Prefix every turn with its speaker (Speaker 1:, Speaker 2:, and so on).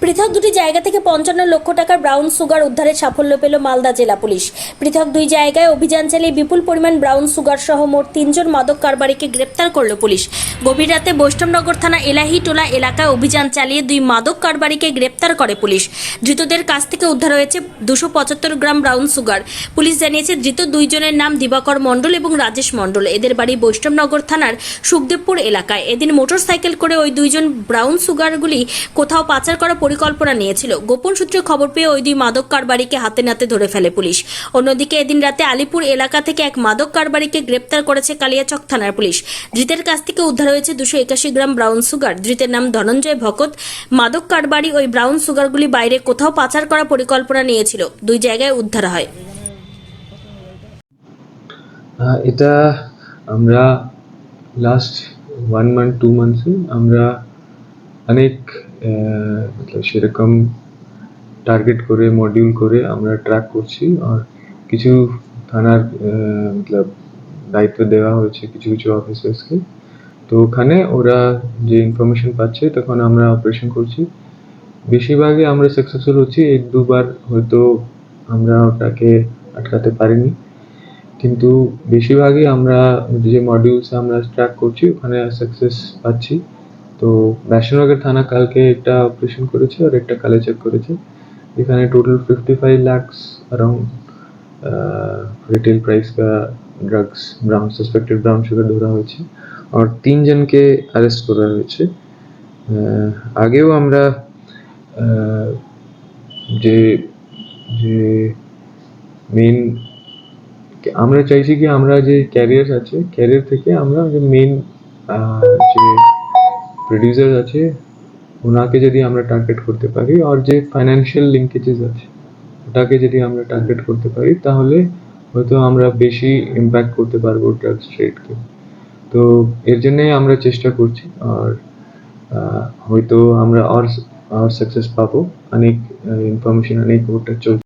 Speaker 1: পৃথক দুটি জায়গা থেকে 55 লক্ষ টাকার ব্রাউন সুগার উদ্ধারের সাফল্য পেল মালদা জেলা পুলিশ। পৃথক দুই জায়গায় অভিযান চালিয়ে বিপুল পরিমাণ ব্রাউন সুগার সহ মোট 3 জন মাদক কারবারিকে গ্রেপ্তার করল পুলিশ। গভীর রাতে বৈষ্ণবনগর থানা এলাহিটোলা এলাকায় অভিযান চালিয়ে দুই মাদক কারবারিকে গ্রেপ্তার করে পুলিশ। ধৃতদের কাছ থেকে উদ্ধার হয়েছে 275 গ্রাম ব্রাউন সুগার। পুলিশ জানিয়েছে ধৃত দুইজনের নাম দিবাকর মণ্ডল এবং রাজেশ মণ্ডল। এদের বাড়ি বৈষ্ণবনগর থানার সুখদেবপুর এলাকায়। এদিন মোটরসাইকেল করে ওই দুইজন ব্রাউন সুগারগুলি কোথাও পাচার করার পরিকল্পনা নিয়েছিল। গোপন সূত্রে খবর পেয়ে ওই দুই মাদক কারবারিকে হাতে নাতে ধরে ফেলে পুলিশ। অন্যদিকে এদিন রাতে আলিপুর এলাকা থেকে এক মাদক কারবারিকে গ্রেপ্তার করেছে কালিয়াচক থানার পুলিশ। ধৃতের কাছ থেকে উদ্ধার হয়েছে 281 গ্রাম ব্রাউন সুগার। ধৃতের নাম ধনঞ্জয় ভকত। মাদক কারবারি ওই ব্রাউন সুগারগুলি বাইরে কোথাও পাচার করার পরিকল্পনা নিয়েছিল। দুই জায়গায় উদ্ধার হয়।
Speaker 2: এটা আমরা লাস্ট 1 month 2 months আমরা অনেক সেরকম টার্গেট করে মডিউল করে আমরা ট্র্যাক করছি। আর কিছু থানার দায়িত্ব দেওয়া হয়েছে কিছু কিছু অফিসার্সকে। তো ওখানে ওরা যে ইনফরমেশন পাচ্ছে তখন আমরা অপারেশন করছি। বেশিরভাগই আমরা সাকসেসফুল হচ্ছি। 1-2 বার হয়তো আমরা ওটাকে আটকাতে পারিনি, কিন্তু বেশিরভাগই আমরা যে মডিউলস আমরা ট্র্যাক করছি ওখানে সাকসেস পাচ্ছি। তো বৈষ্ণবনগর থানা কালকে একটা অপারেশন করেছে আর একটা কালিয়াচক করেছে। এখানে total 55 lakhs around retail price का drugs brown suspected brown sugar ধরা হয়েছে আর 3 জনকে অ্যারেস্ট করা হয়েছে। আগেও আমরা যে যে মেইন আমরা চাইছি কি আমরা যে ক্যারিয়ার আছে ক্যারিয়ার থেকে আমরা যে মেইন যে প্রোডিউসার আছে ওনাকে যদি আমরা টার্গেট করতে পারি আর যে ফাইন্যান্সিয়াল লিঙ্কেজেস আছে ওটাকে যদি আমরা টার্গেট করতে পারি তাহলে হয়তো আমরা বেশি ইম্প্যাক্ট করতে পারবো ড্রাগস ট্রেডকে। তো এর জন্যই আমরা চেষ্টা করছি আর হয়তো আমরা আর সাকসেস পাবো। অনেক ইনফরমেশন অনেক ওটা চলছে।